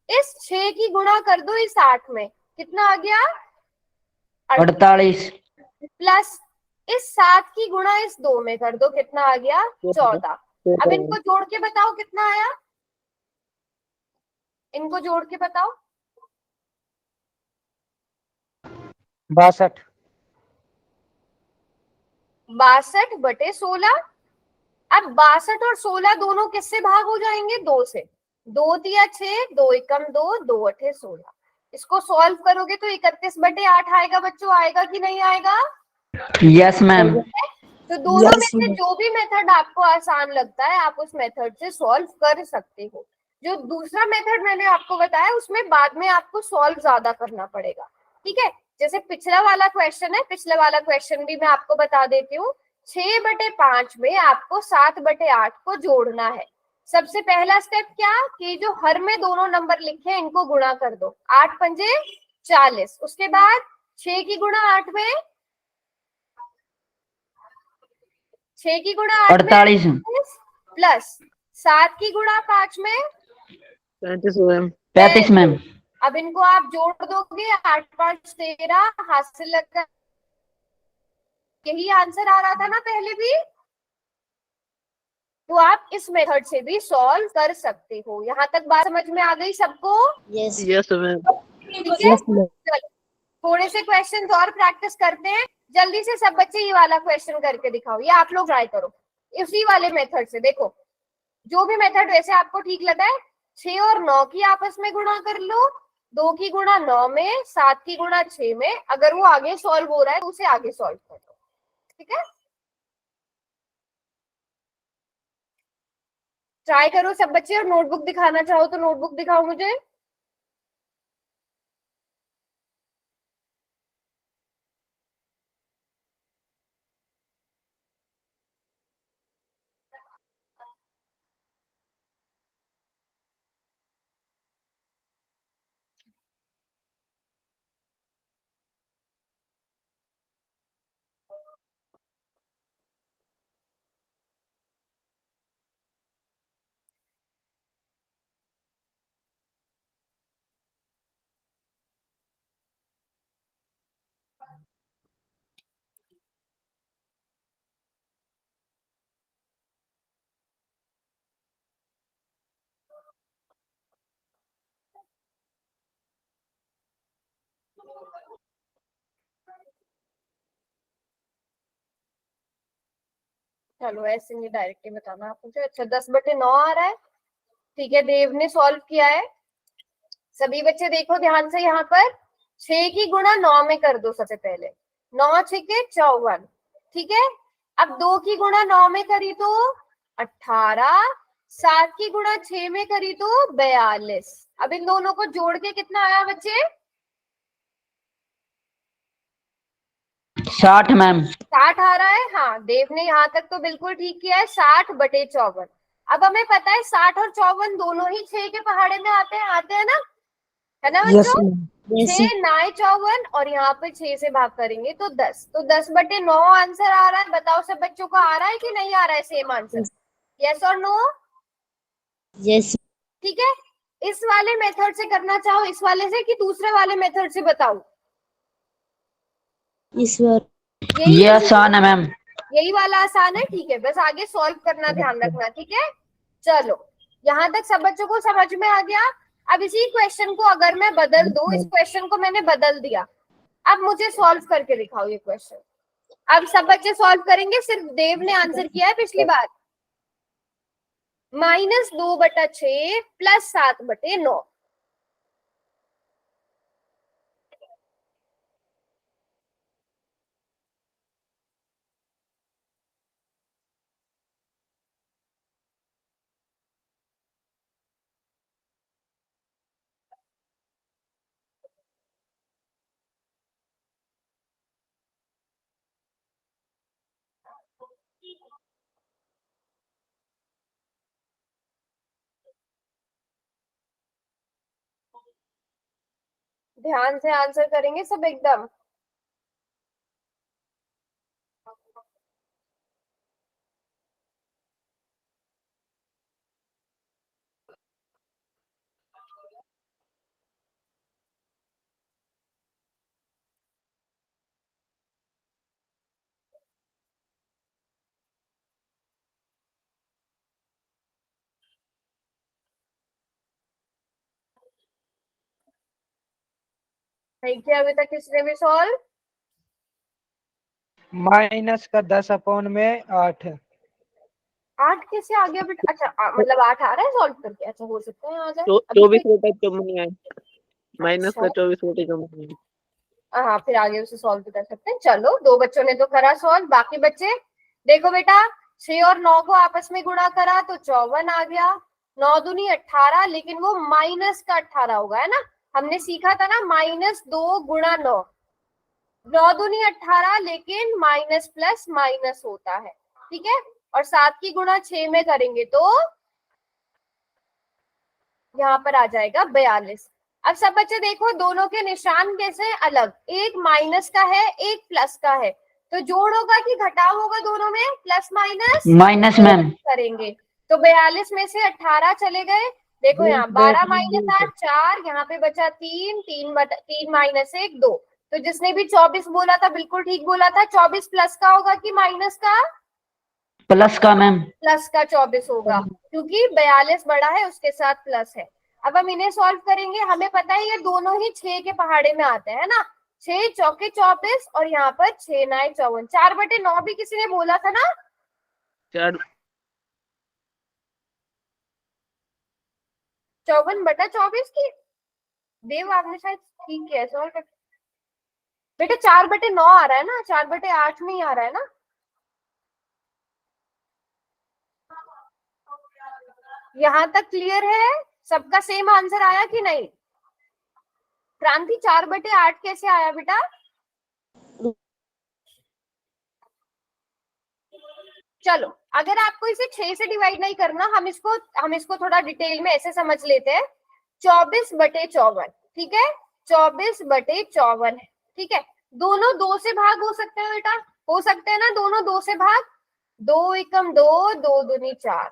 इस 6 की गुणा कर दो इस 8 में, कितना आ गया? 48। प्लस इस 7 की गुणा इस 2 में कर दो, कितना आ गया? 14। अब इनको जोड़ के बताओ कितना आया? इनको जोड़ के बताओ। 62। 62/16। अब 62 और 16 दोनों किससे भाग हो जाएंगे? 2 से। 2 तिया 6, 2 एकम 2, 2 अठे 16। इसको सॉल्व करोगे तो 31/8 आएगा बच्चों, आएगा कि नहीं आएगा? Yes ma'am. तो दोनों में यस से जो भी मेथड आपको आसान लगता है आप उस मेथड से सॉल्व कर सकते हो। जो दूसरा मेथड मैंने आपको बताया उसमें बाद में आपको सॉल्व ज्यादा करना पड़ेगा। ठीक है, जैसे पिछला वाला क्वेश्चन है, पिछले वाला क्वेश्चन भी मैं आपको बता देती हूँ। 6/5 में आपको 7/8 को जोड़ना है। सबसे पहला स्टेप क्या कि जो हर में दोनों नंबर लिखे हैं इनको गुणा कर दो। 8 पंजे 40। उसके बाद 6 की गुणा 8 में, 6 की गुणा 8 में 48। प्लस 7 की गुणा 5 में 35 मैम। 35 मैम। अब इनको आप जोड़ दोगे, 8 5 13, हाथ से लगा। यही आंसर आ रहा था ना पहले भी? तो आप इस मेथड से भी सॉल्व कर सकते हो। यहाँ तक बात समझ में आ गई सबको? यस। Yes ma'am. ठीक है, यस मैम। चलो थोड़े से क्वेश्चन और प्रैक्टिस करते हैं। जल्दी से सब बच्चे ये वाला क्वेश्चन करके दिखाओ, ये आप लोग ट्राई करो इसी वाले मेथड से। देखो, जो भी मेथड वैसे आपको ठीक लगा है। 6 और 9 की आपस में गुणा कर लो। 2 की गुणा 9 में, 7 की गुणा 6 में। अगर वो आगे सॉल्व हो रहा है तो उसे आगे सॉल्व कर दो। ठीक है, ट्राई करो सब बच्चे। और नोटबुक दिखाना चाहो तो नोटबुक दिखाओ मुझे। चलो ऐसे नहीं डायरेक्टली बताना आप मुझे। अच्छा 10/9 आ रहा है, ठीक है। देव ने सॉल्व किया है। सभी बच्चे देखो ध्यान से, यहाँ पर 6 की गुणा 9 में कर दो सबसे पहले। 9 6 54, ठीक है। अब 2 की गुणा 9 में करी तो 18, 7 की गुणा 6 में करी तो 42। अब इन दोनों को जोड़ के कितना आया बच्चे? 60 मैम। 60 आ रहा है। हाँ देव ने यहाँ तक तो बिल्कुल ठीक किया है, 60/54। अब हमें पता है 60 और 54 दोनों ही 6 के पहाड़े में आते हैं ना, है ना यस बच्चों? मैम। 6 9 54 और यहाँ पे 6 से भाग करेंगे तो 10, तो 10/9 आंसर आ रहा है। बताओ सब बच्चों को आ रहा है कि नहीं आ रहा है सेम आंसर? यस और नो? Yes. ठीक है। इस वाले मेथड से करना चाहो इस वाले से कि दूसरे वाले मेथड से बताऊं? ईश्वर. यही ये आसान है मैम। यही वाला आसान है, ठीक है। बस आगे सॉल्व करना ध्यान रखना, ठीक है। चलो यहाँ तक सब बच्चों को समझ में आ गया। अब इसी क्वेश्चन को अगर मैं बदल दूं, इस क्वेश्चन को मैंने बदल दिया, अब मुझे सॉल्व करके दिखाओ ये क्वेश्चन। अब सब बच्चे सॉल्व करेंगे, सिर्फ देव ने आंसर किया है पिछली बार। -2/6 + 7/9। ध्यान से आंसर करेंगे सब एकदम। नहीं किया अभी तक किसने भी सॉल्व? -10/8। 8 कैसे आ गया बेटा? अच्छा मतलब 8 आ रहा है सॉल्व करके? अच्छा हो सकता है आ जाए। अभी 24 से- बेटा कम नहीं आए, माइनस अच्छा, का 24 बेटे कम नहीं आए। हाँ फिर आगे उसे सॉल्व भी कर सकते हैं। चलो 2 बच्चों ने तो करा सॉल्व, बाकी बच्चे देखो बेटा। 6 और 9 को आपस में गुणा करा तो 54 आ गया। 9 दूनी 18, लेकिन वो माइनस का 18 होगा, है ना? हमने सीखा था ना -2 × 9। 9 दूनी 18, लेकिन माइनस प्लस माइनस होता है, ठीक है। और 7 की गुणा 6 में करेंगे तो यहाँ पर आ जाएगा 42। अब सब बच्चे देखो दोनों के निशान कैसे हैं अलग, एक माइनस का है एक प्लस का है, तो जोड़ होगा कि घटाव होगा दोनों में? Plus minus minus ma'am. करेंगे तो 42 में से 18 चले गए। देखो यहाँ 12 - 8 4, यहाँ पे बचा 3, 3 - 1 2। तो जिसने भी 24 बोला था बिल्कुल ठीक बोला था। 24 प्लस का होगा कि माइनस का? प्लस का मैम। प्लस का 24 होगा, क्योंकि 42 बड़ा है उसके साथ प्लस है। अब हम इन्हें सॉल्व करेंगे। हमें पता है ये दोनों ही 6 के पहाड़े में आते हैं ना। 6 चौके 24 और यहाँ पर 6 9 54। 4/9 भी किसी ने बोला था ना? 54/24 की देव आपने शायद ठीक किया सॉल्व कर। बेटा 4/9 आ रहा है ना, 4/8 नहीं आ रहा है ना? यहाँ तक क्लियर है? सबका सेम आंसर आया कि नहीं? क्रांति 4/8 कैसे आया बेटा? चलो अगर आपको इसे 6 से डिवाइड नहीं करना, हम इसको थोड़ा डिटेल में ऐसे समझ लेते हैं। 24/54, ठीक है। 24/54 है, ठीक है। दोनों 2 से भाग हो सकते हैं बेटा, हो सकते हैं ना दोनों 2 से भाग? 2 एकम 2, 2 दूनी 4,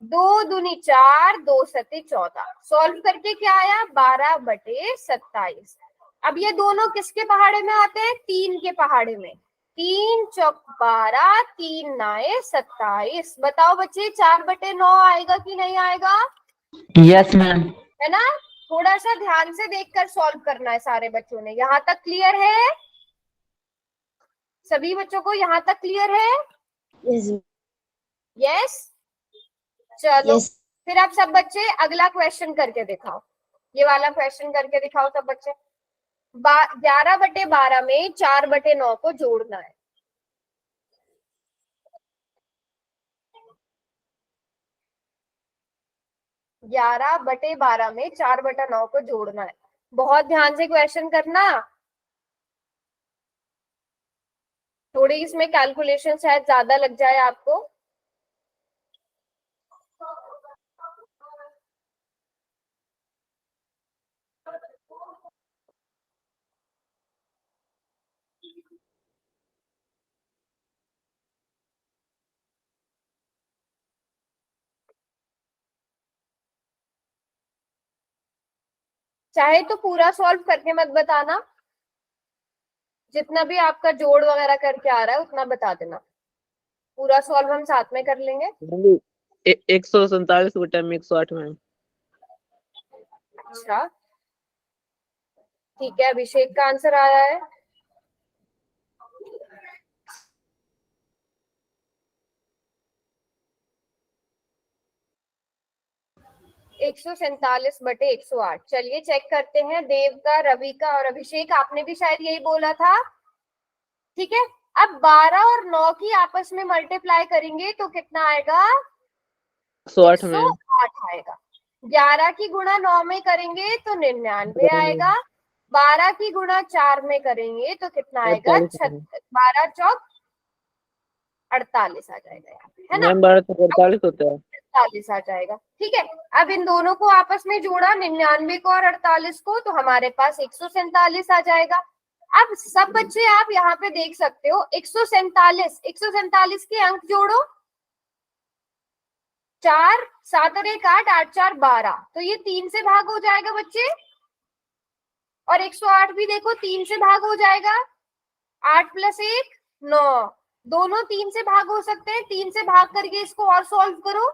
2 दूनी 4, 2 सत्ती 14। सॉल्व करके क्या आया? 12/27। अब ये दोनों किसके पहाड़े में आते हैं? 3 के पहाड़े में। 3 चौक 12, 3 9 27। बताओ बच्चे 4/9 आएगा कि नहीं आएगा? Yes ma'am. है ना? थोड़ा सा ध्यान से देखकर सॉल्व करना है सारे बच्चों ने। यहाँ तक क्लियर है? सभी बच्चों को यहाँ तक क्लियर है? Yes. यस, चलो Yes. फिर आप सब बच्चे अगला क्वेश्चन करके दिखाओ। ये वाला क्वेश्चन करके दिखाओ सब बच्चे। 11/12 में 4/9 को जोड़ना है। ग्यारह बटे 12 में 4/9 को जोड़ना है। बहुत ध्यान से क्वेश्चन करना। थोड़ी इसमें कैलकुलेशन शायद ज्यादा लग जाए आपको। चाहे तो पूरा सॉल्व करके मत बताना, जितना भी आपका जोड़ वगैरह करके आ रहा है उतना बता देना। पूरा सॉल्व हम साथ में कर लेंगे। 147 बटा में 108 मैम। अच्छा ठीक है, अभिषेक का आंसर आया है। एक 147/108। चलिए चेक करते हैं। देव का, रवि का और अभिषेक, आपने भी शायद यही बोला था। ठीक है, अब 12 और 9 की आपस में मल्टीप्लाई करेंगे तो कितना आएगा? 108 मैम। 108 आएगा। 11 की गुणा 9 में करेंगे तो 99 आएगा। 12 की गुणा 4 में करेंगे तो कितना आएगा? 12 चौक 48 आ जाएगा, है ना? मैम 12 से 48 होता है। 48 आ जाएगा। ठीक है, अब इन दोनों को आपस में जोड़ा, 99 को और 48 को, तो हमारे पास 147 आ जाएगा। अब सब बच्चे आप यहाँ पे देख सकते हो 147 के अंक जोड़ो। 4 7 और 1 8, 8 4 12, तो ये 3 से भाग हो जाएगा बच्चे। और 108 भी देखो 3 से भाग हो जाएगा। 8 + 1 9, दोनों 3 से भाग हो सकते हैं। 3 से भाग करके इसको और सॉल्व करो।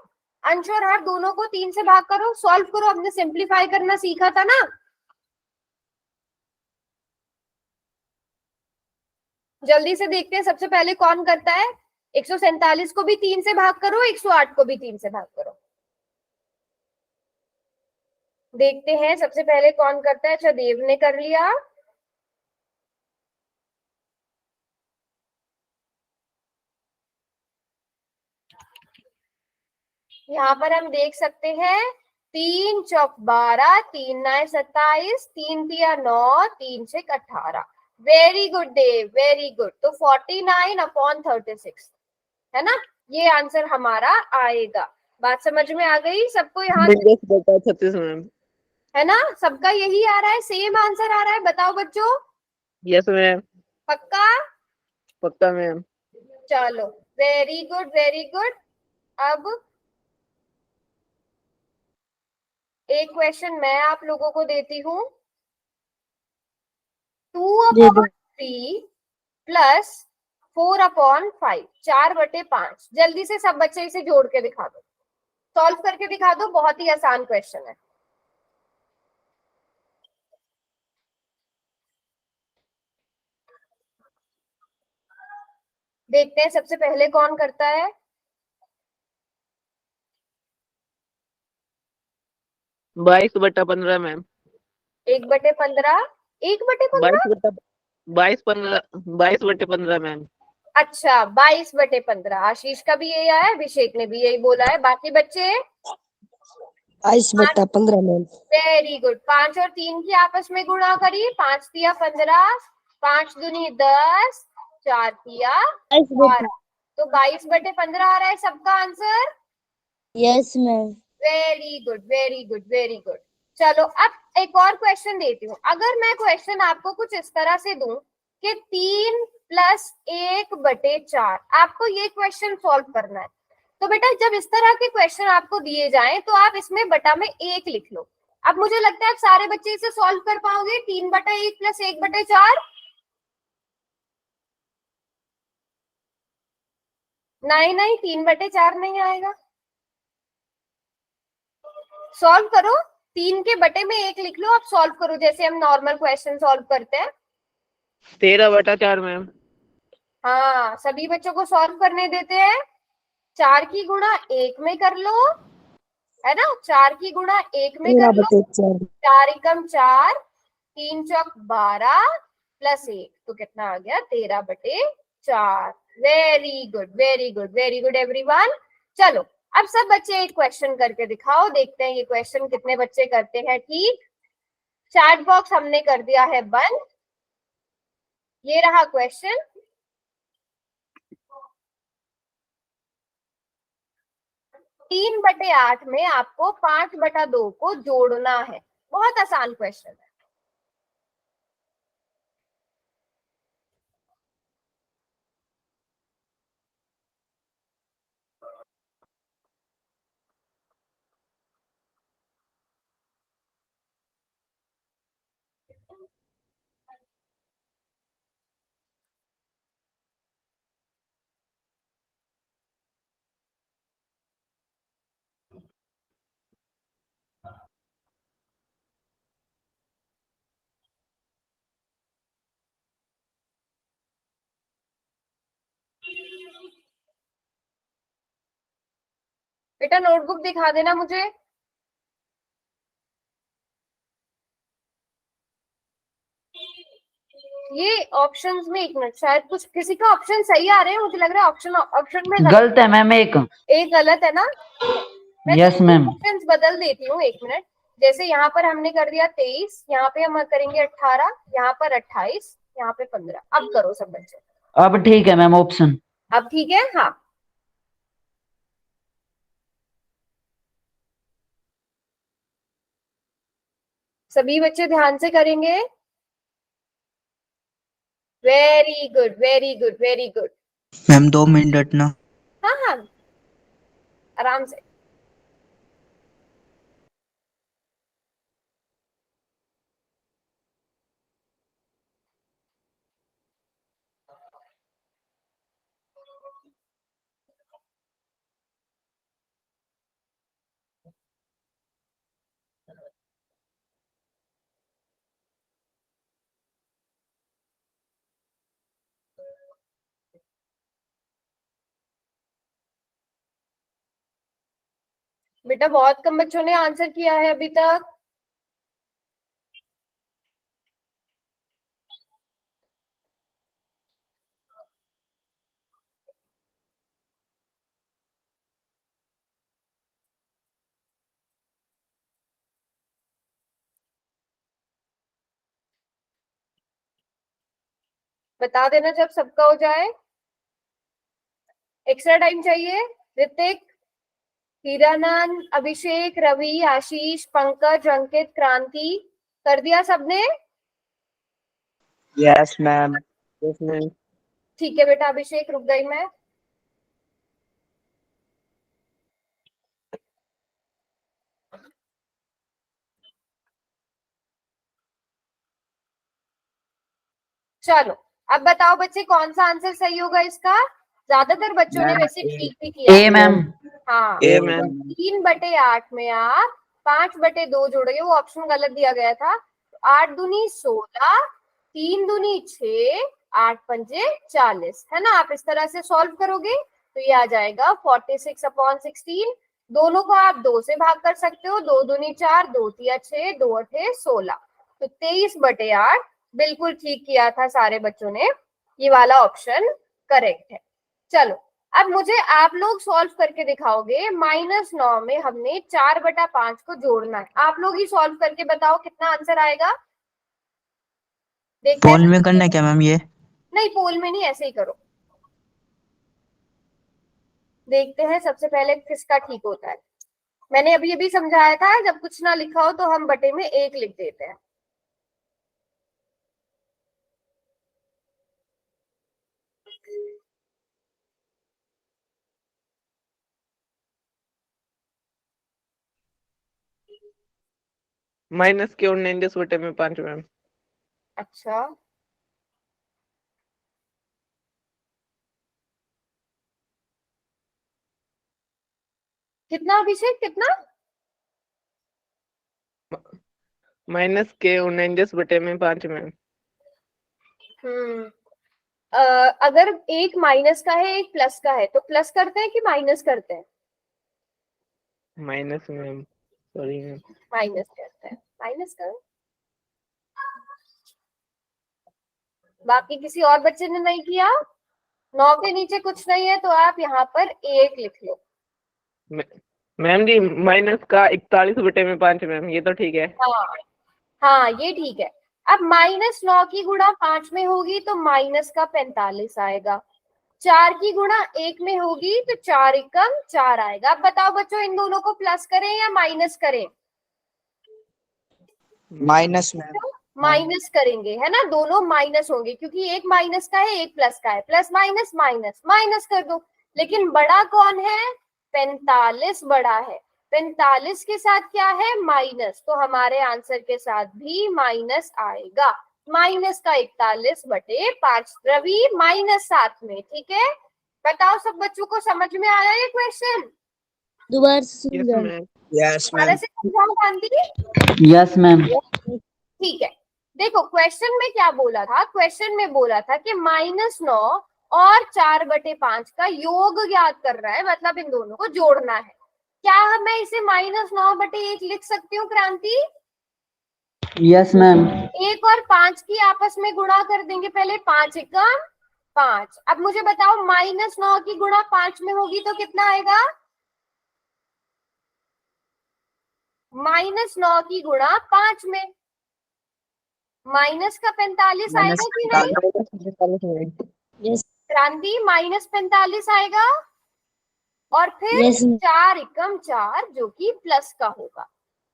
अंश और हर दोनों को 3 से भाग करो, सॉल्व करो। हमने सिंप्लीफाई करना सीखा था ना। जल्दी से देखते हैं सबसे पहले कौन करता है। 147 को भी 3 से भाग करो, 108 को भी 3 से भाग करो। देखते हैं सबसे पहले कौन करता है। अच्छा, देव ने कर लिया। यहाँ पर हम देख सकते हैं 3 चौक 12, 3 9 27, 3 तिया 9, 3 6 18। वेरी गुड देव, वेरी गुड। तो 49/36 है ना, ये आंसर हमारा आएगा। बात समझ में आ गई सबको? यहाँ 10 बटा 36 मैम। है ना, सबका यही आ रहा है, सेम आंसर आ रहा है। बताओ बच्चों, यस मैम। पक्का? पक्का मैम। चलो वेरी गुड, वेरी गुड। अब एक क्वेश्चन मैं आप लोगों को देती हूँ। 2/3 + 4/5, 4/5। जल्दी से सब बच्चे इसे जोड़ के दिखा दो, सॉल्व करके दिखा दो। बहुत ही आसान क्वेश्चन है। देखते हैं सबसे पहले कौन करता है। 22/15 मैम। 1/15, 1/15। 22/15 मैम। अच्छा, 22/15। आशीष का भी यही आया है, अभिषेक ने भी यही बोला है। बाकी बच्चे 22/15 मैम। Very good. 5 और 3 की आपस में गुणा करी। 5 तिया 15, 5 दूनी 10, 4 तिया 12, तो 22/15 आ रहा है सबका answer. Yes, ma'am. Very good, very good, very good. चलो अब एक और क्वेश्चन देती हूँ। अगर मैं क्वेश्चन आपको कुछ इस तरह से दूं कि 3 + 1/4, आपको ये क्वेश्चन सॉल्व करना है, तो बेटा जब इस तरह के क्वेश्चन आपको दिए जाएं तो आप इसमें बटा में 1 लिख लो। अब मुझे लगता है आप सारे बच्चे इसे सॉल्व कर पाओगे। 3/1 + 1/4। नहीं नहीं, 3/4 नहीं आएगा। सॉल्व करो। 3 के बटे में 1 लिख लो, आप सॉल्व करो जैसे हम नॉर्मल क्वेश्चन सॉल्व करते हैं। 13/4 मैम। हाँ, सभी बच्चों को सॉल्व करने देते हैं। 4 की गुणा 1 में कर लो, है ना, 4 की गुणा 1 में कर लो। 13/4 4 एकम 4, 3 चौक 12 प्लस 1 तो कितना आ गया 13/4। Very good, very good, very good everyone. चलो अब सब बच्चे एक क्वेश्चन करके दिखाओ, देखते हैं ये क्वेश्चन कितने बच्चे करते हैं ठीक। चैट बॉक्स हमने कर दिया है बंद। ये रहा क्वेश्चन। 3/8 में आपको 5/2 को जोड़ना है। बहुत आसान क्वेश्चन है। बेटा नोटबुक दिखा देना मुझे। ये ऑप्शंस में एक मिनट, शायद कुछ किसी का ऑप्शन सही आ रहे हैं, मुझे लग रहा है ऑप्शन ऑप्शन में गलत है मैम एक। एक गलत है ना। मैं यस मैम। ऑप्शंस बदल देती हूँ, एक मिनट। जैसे यहाँ पर हमने कर दिया 23, यहाँ पे हम करेंगे 18, यहाँ पर 28, यहाँ पे 15। अब करो सब बच्चे। अब ठीक है मैम ऑप्शन। अब ठीक है, हाँ। सभी बच्चे ध्यान से करेंगे। Very good, very good, very good. Ma'am 2 minute ना। हाँ हाँ, आराम से। बेटा बहुत कम बच्चों ने आंसर किया है अभी तक। बता देना जब सबका हो जाए। एक्स्ट्रा टाइम चाहिए? ऋतिक, हीरानंद, अभिषेक, रवि, आशीष, पंकज, अंकित, क्रांति, कर दिया सबने? Yes ma'am. Yes ma'am. ठीक है बेटा अभिषेक, रुक गई मैं। चलो अब बताओ बच्चे कौन सा आंसर सही होगा इसका। ज्यादातर बच्चों ने वैसे ठीक भी किया ए है। मैम। हाँ, ए मैम। 3/8 में आप 5/2 जोड़ोगे, वो ऑप्शन गलत दिया गया था। 8 दूनी 16, 3 दूनी 6, 8 पंजे 40, है ना। आप इस तरह से सॉल्व करोगे तो ये आ जाएगा 46/16। दोनों को आप 2 से भाग कर सकते हो। 2 दूनी 4, 2 तिया 6, 2 अठे 16, तो 23/8 बिल्कुल ठीक किया था सारे बच्चों ने। ये वाला ऑप्शन करेक्ट है। चलो अब मुझे आप लोग सॉल्व करके दिखाओगे। -9 में हमने 4/5 को जोड़ना है। आप लोग ही सॉल्व करके बताओ कितना आंसर आएगा। देखते पोल हैं। में करना है क्या मैम ये? नहीं, पोल में नहीं, ऐसे ही करो। देखते हैं सबसे पहले किसका ठीक होता है। मैंने अभी अभी समझाया था, जब कुछ ना लिखा हो तो हम बटे में 1 लिख देते हैं। -49/5 मैम। अच्छा, कितना अभिषेक, कितना? -k 49/5 ma'am. अगर एक माइनस का है एक प्लस का है तो प्लस करते हैं कि माइनस करते हैं? Minus ma'am, sorry ma'am. Minus करते हैं, माइनस करो। बाकी किसी और बच्चे ने नहीं किया? 9 के नीचे कुछ नहीं है तो आप यहाँ पर 1 लिख लो। मैम जी माइनस का 41/5 मैम, ये तो ठीक है। हाँ हाँ ये ठीक है। अब -9 की गुणा 5 में होगी तो माइनस का 45 आएगा। 4 की गुणा 1 में होगी तो 4 एकम 4 आएगा। अब बताओ बच्चों इन दोनों को प्लस करें या माइनस करें? Minus ma'am. माइनस करेंगे है ना, दोनों माइनस होंगे क्योंकि एक माइनस का है एक प्लस का है। प्लस माइनस माइनस माइनस कर दो। लेकिन बड़ा कौन है? 45 बड़ा है। 45 के साथ क्या है? माइनस, तो हमारे आंसर के साथ भी माइनस आएगा। -का 41/5 रवि -7 में। ठीक है, बताओ सब बच्चों को समझ में आया ये क्वेश्चन? दोबारा से यस सुन मैम। यस सारे मैम। से समझाओ गांधी। Yes ma'am. ठीक है, देखो क्वेश्चन में क्या बोला था? क्वेश्चन में बोला था कि -9 और 4/5 का योग ज्ञात कर रहा है, मतलब इन दोनों को जोड़ना है। क्या मैं इसे -9/1 लिख सकती हूँ क्रांति? Yes ma'am. 1 और 5 की आपस में गुणा कर देंगे पहले। 5 एकम 5। अब मुझे बताओ -9 की गुणा 5 में होगी तो कितना आएगा? -9 की गुणा 5 में माइनस का 45 आएगा कि नहीं? यस क्रांति -45 आएगा और फिर यस 4 एकम 4 जो कि प्लस का होगा।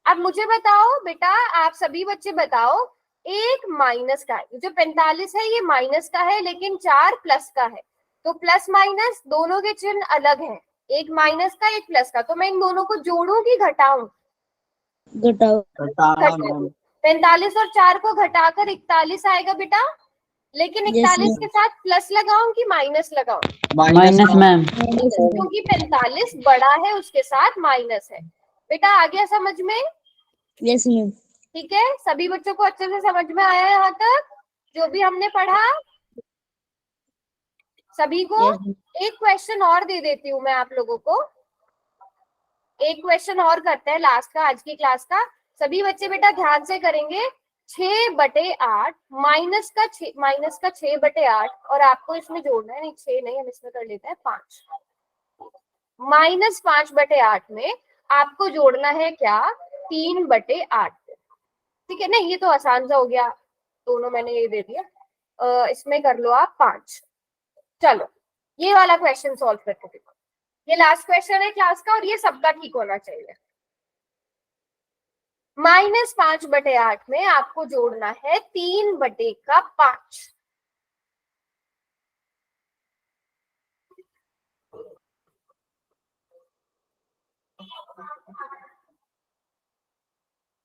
अब मुझे बताओ बेटा, आप सभी बच्चे बताओ, एक माइनस का है, जो 45 है ये माइनस का है लेकिन 4 प्लस का है, तो प्लस माइनस दोनों के चिन्ह अलग हैं, एक माइनस का एक प्लस का। तो मैं इन दोनों को जोड़ूं कि घटाऊं? घटाओ। 45 और 4 को घटाकर 41 आएगा बेटा। लेकिन Yes, 41 ma'am. के साथ प्लस लगाऊं कि माइनस लगाऊं? Minus ma'am. क्योंकि 45 बड़ा है उसके साथ माइनस है। बेटा आ गया समझ में? Yes ma'am. ठीक है, सभी बच्चों को अच्छे से समझ में आया यहाँ तक जो भी हमने पढ़ा? सभी को? Yes. एक क्वेश्चन और दे देती हूँ मैं आप लोगों को, एक क्वेश्चन और करते हैं लास्ट का आज की क्लास का। सभी बच्चे बेटा ध्यान से करेंगे। 6/8 माइनस का 6/8 और आपको इसमें जोड़ना है, नहीं 6 नहीं, हम इसमें कर लेते हैं 5। -5/8 में आपको जोड़ना है क्या? 3/8। ठीक है, नहीं ये तो आसान सा हो गया, दोनों मैंने ये दे दिया। इसमें कर लो आप 5। चलो ये वाला क्वेश्चन सॉल्व करके देखो। ये लास्ट क्वेश्चन है क्लास का और ये सबका ठीक होना चाहिए। -5/8 में आपको जोड़ना है 3/5।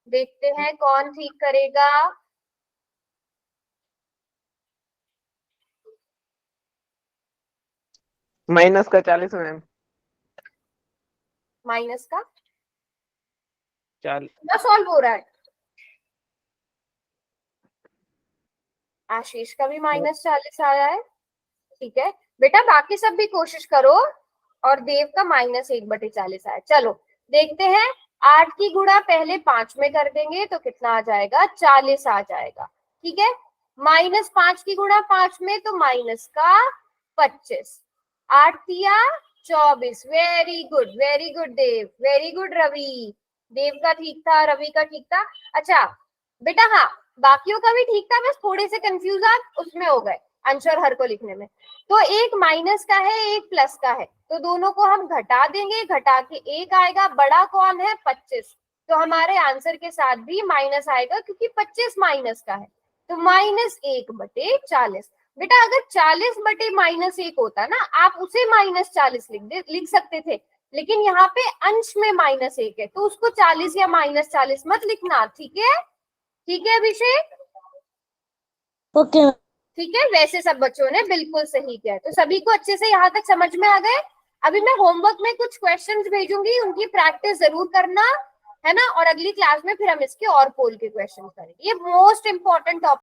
देखते हैं कौन ठीक करेगा। माइनस का 40 मैम। माइनस का 40। क्या सॉल्व हो रहा है? आशीष का भी -40 आया है। ठीक है बेटा, बाकी सब भी कोशिश करो। और देव का -1/40 आया। चलो देखते हैं। 8 की गुणा पहले 5 में कर देंगे तो कितना आ जाएगा? 40 आ जाएगा। ठीक है, -5 की गुणा 5 में तो माइनस का 25। 8 दिया 24। वेरी गुड देव, वेरी गुड रवि। देव का ठीक था, रवि का ठीक था। अच्छा बेटा, हाँ बाकियों का भी ठीक था, बस थोड़े से कंफ्यूज आप उसमें हो गए आंसर हर को लिखने में। तो एक माइनस का है एक प्लस का है, तो दोनों को हम घटा देंगे, घटा के 1 आएगा। बड़ा कौन है? 25। तो हमारे आंसर के साथ भी माइनस आएगा क्योंकि 25 माइनस का है। तो -1/40। बेटा अगर 40/-1 होता ना, आप उसे -40 लिख सकते थे, लेकिन यहाँ पे अंश में -1 है तो उसको 40 या -40 मत लिखना। ठीक है, ठीक है अभिषेक? ओके। ठीक है, वैसे सब बच्चों ने बिल्कुल सही किया। तो सभी को अच्छे से यहाँ तक समझ में आ गए? अभी मैं होमवर्क में कुछ क्वेश्चंस भेजूंगी, उनकी प्रैक्टिस जरूर करना। है ना। और अगली क्लास में फिर हम इसके और पोल के क्वेश्चन करेंगे। ये मोस्ट इंपॉर्टेंट टॉपिक